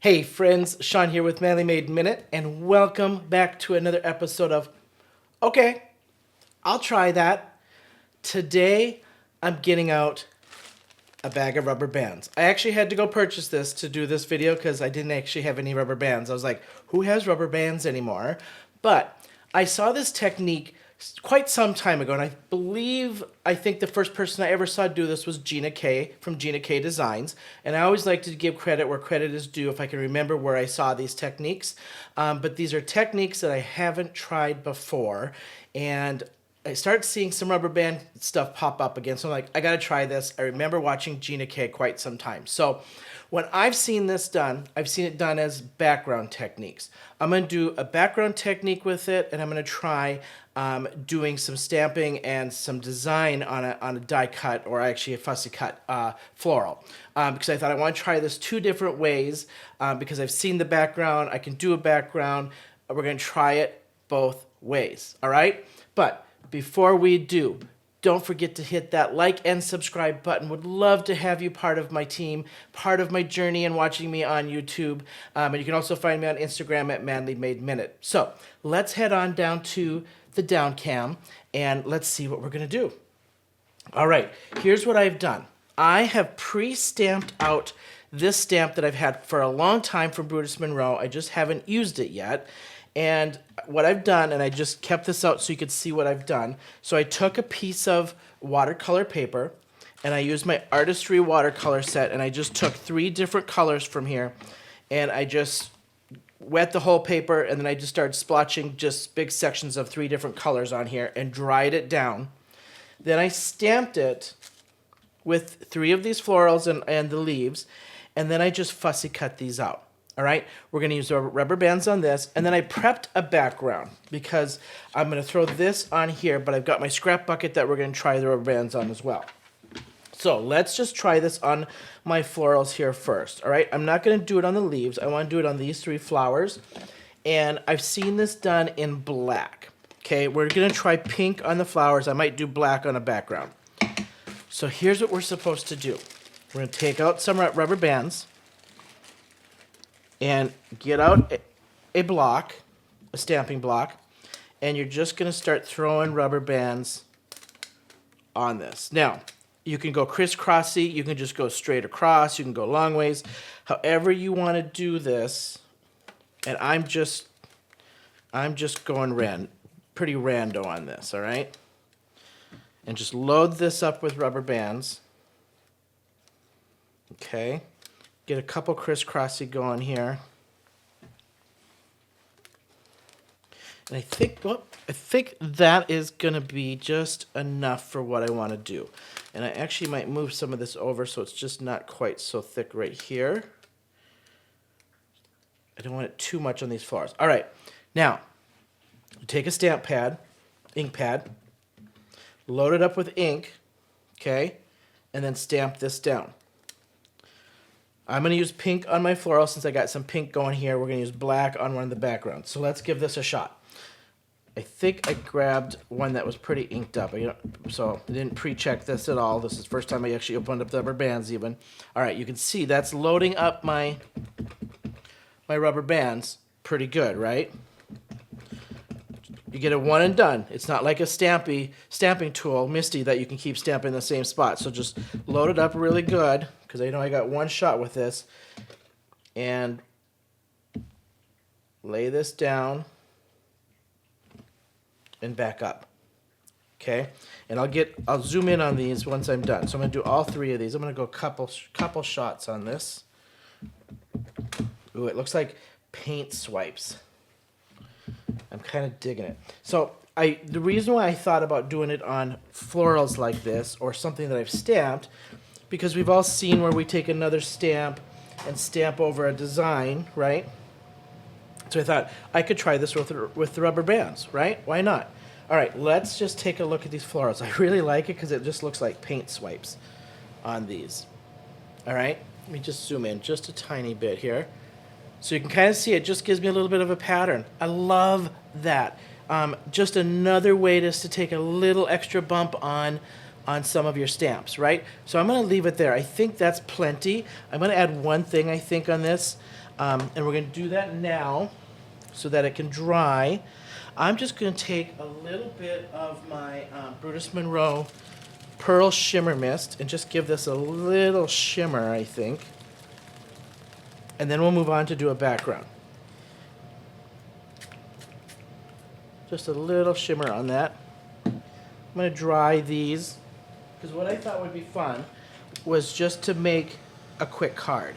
Hey friends, Sean here with Manly Made Minute, and welcome back to another episode of Okay, I'll try that. Today, I'm getting out a bag of rubber bands. I actually had to go purchase this to do this video because I didn't actually have any rubber bands. I was like, who has rubber bands anymore? But I saw this technique quite some time ago, and I think the first person I ever saw do this was Gina K from Gina K Designs. And I always like to give credit where credit is due if I can remember where I saw these techniques. But these are techniques that I haven't tried before, and I started seeing some rubber band stuff pop up again. So I'm like, I got to try this. I remember watching Gina K quite some time. So when I've seen this done, I've seen it done as background techniques. I'm going to do a background technique with it, and I'm going to try doing some stamping and some design on a die cut, or actually a fussy cut floral. Because I thought I want to try this two different ways because I've seen the background. I can do a background. We're going to try it both ways. All right? But before we do, don't forget to hit that like and subscribe button. Would love to have you part of my team, part of my journey and watching me on YouTube. And you can also find me on Instagram at Manly Made Minute. So let's head on down to the down cam and let's see what we're going to do. All right, here's what I've done. I have pre-stamped out this stamp that I've had for a long time from Brutus Monroe. I just haven't used it yet. And what I've done, and I just kept this out so you could see what I've done. So I took a piece of watercolor paper, and I used my Artistry watercolor set, and I just took 3 different colors from here, and I just wet the whole paper, and then I just started splotching just big sections of 3 different colors on here and dried it down. Then I stamped it with 3 of these florals and the leaves, and then I just fussy cut these out. All right, we're going to use rubber bands on this, and then I prepped a background because I'm going to throw this on here, but I've got my scrap bucket that we're going to try the rubber bands on as well. So let's just try this on my florals here first. All right, I'm not going to do it on the leaves. I want to do it on these 3 flowers, and I've seen this done in black. Okay, we're going to try pink on the flowers. I might do black on a background. So here's what we're supposed to do. We're going to take out some rubber bands and get out a block, a stamping block, and you're just going to start throwing rubber bands on this. Now, you can go crisscrossy, you can just go straight across, you can go long ways, however you want to do this. And I'm just going pretty rando on this, all right? And just load this up with rubber bands. Okay. Get a couple crisscrossy going here. And I think that is going to be just enough for what I want to do. And I actually might move some of this over so it's just not quite so thick right here. I don't want it too much on these flowers. All right. Now, take a stamp pad, ink pad, load it up with ink, okay, and then stamp this down. I'm going to use pink on my floral since I got some pink going here. We're going to use black on one of the backgrounds. So let's give this a shot. I think I grabbed one that was pretty inked up. So I didn't pre-check this at all. This is the first time I actually opened up the rubber bands even. All right, you can see that's loading up my rubber bands pretty good, right? You get a one and done. It's not like a stamping tool, Misty, that you can keep stamping in the same spot. So just load it up really good, because I know I got one shot with this. And lay this down and back up. Okay? And I'll zoom in on these once I'm done. So I'm going to do all 3 of these. I'm going to go couple shots on this. Ooh, it looks like paint swipes. I'm kind of digging it. So the reason why I thought about doing it on florals like this or something that I've stamped, because we've all seen where we take another stamp and stamp over a design, right? So I thought I could try this with the rubber bands, right? Why not? All right, let's just take a look at these florals. I really like it because it just looks like paint swipes on these. All right, let me just zoom in just a tiny bit here. So you can kind of see it just gives me a little bit of a pattern. I love that. Just another way just to take a little extra bump on some of your stamps, right? So I'm going to leave it there. I think that's plenty. I'm going to add one thing, I think, on this. And we're going to do that now so that it can dry. I'm just going to take a little bit of my Brutus Monroe Pearl Shimmer Mist and just give this a little shimmer, I think. And then we'll move on to do a background. Just a little shimmer on that. I'm going to dry these, because what I thought would be fun was just to make a quick card,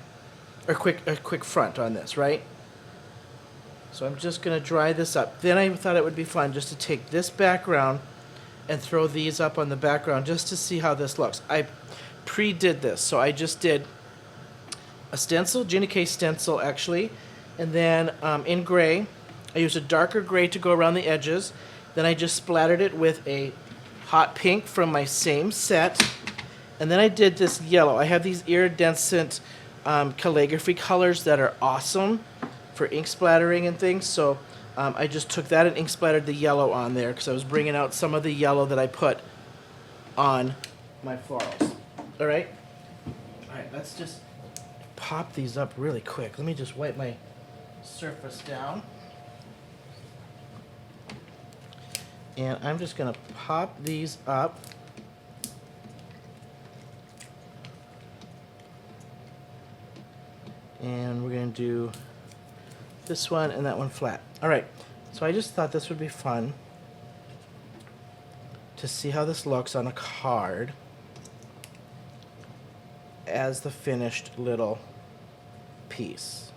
or a quick front on this, right? So I'm just going to dry this up. Then I thought it would be fun just to take this background and throw these up on the background just to see how this looks. I pre-did this, so I just did a stencil, Ginny K stencil actually, and then in gray, I used a darker gray to go around the edges. Then I just splattered it with a hot pink from my same set, and then I did this yellow. I have these iridescent calligraphy colors that are awesome for ink splattering and things, so I just took that and ink splattered the yellow on there because I was bringing out some of the yellow that I put on my florals. All right, let's just pop these up really quick. Let me just wipe my surface down. And I'm just going to pop these up. And we're going to do this one and that one flat. All right, so I just thought this would be fun to see how this looks on a card as the finished little piece.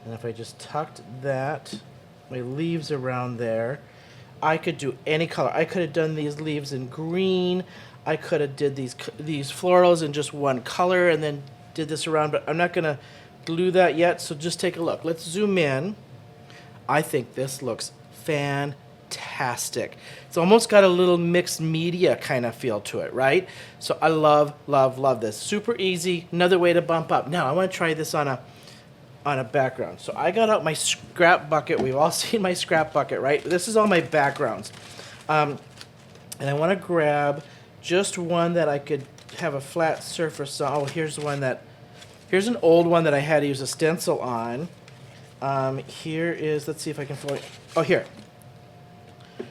And if I just tucked that, my leaves around there, I could do any color. I could have done these leaves in green. I could have did these florals in just one color and then did this around, but I'm not going to glue that yet, so just take a look. Let's zoom in. I think this looks fantastic. It's almost got a little mixed media kind of feel to it, right? So I love, love, love this. Super easy. Another way to bump up. Now I want to try this on a background. So I got out my scrap bucket. We've all seen my scrap bucket, right? This is all my backgrounds. And I want to grab just one that I could have a flat surface on. Oh, here's an old one that I had to use a stencil on. Here is, let's see if I can find, oh, here.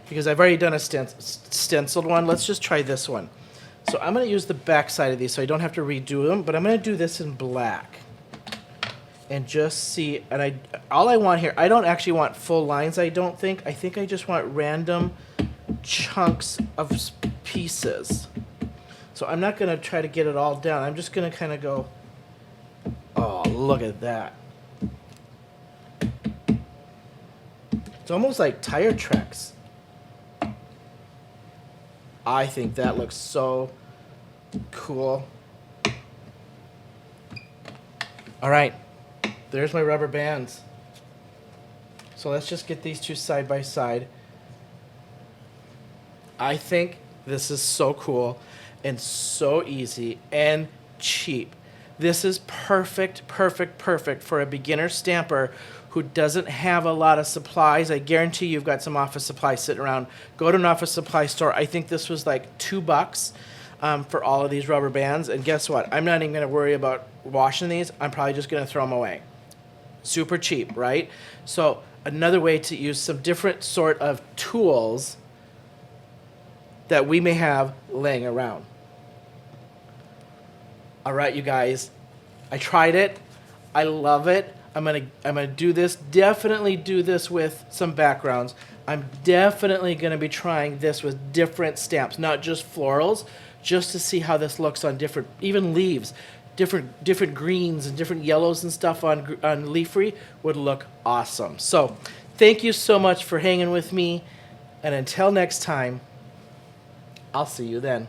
Because I've already done a stenciled one. Let's just try this one. So I'm going to use the back side of these so I don't have to redo them, but I'm going to do this in black. And just see, and all I want here, I don't actually want full lines, I don't think. I think I just want random chunks of pieces. So I'm not going to try to get it all down. I'm just going to kind of go, oh, look at that. It's almost like tire tracks. I think that looks so cool. All right. There's my rubber bands. So let's just get these two side by side. I think this is so cool and so easy and cheap. This is perfect, perfect, perfect for a beginner stamper who doesn't have a lot of supplies. I guarantee you've got some office supplies sitting around. Go to an office supply store. I think this was like $2 for all of these rubber bands. And guess what? I'm not even going to worry about washing these. I'm probably just going to throw them away. Super cheap, right? So another way to use some different sort of tools that we may have laying around. All right, you guys, I tried it. I love it. I'm gonna do this. Definitely do this with some backgrounds. I'm definitely gonna be trying this with different stamps, not just florals, just to see how this looks on different, even leaves. Different greens and different yellows and stuff on leafy would look awesome. So thank you so much for hanging with me, and until next time, I'll see you then.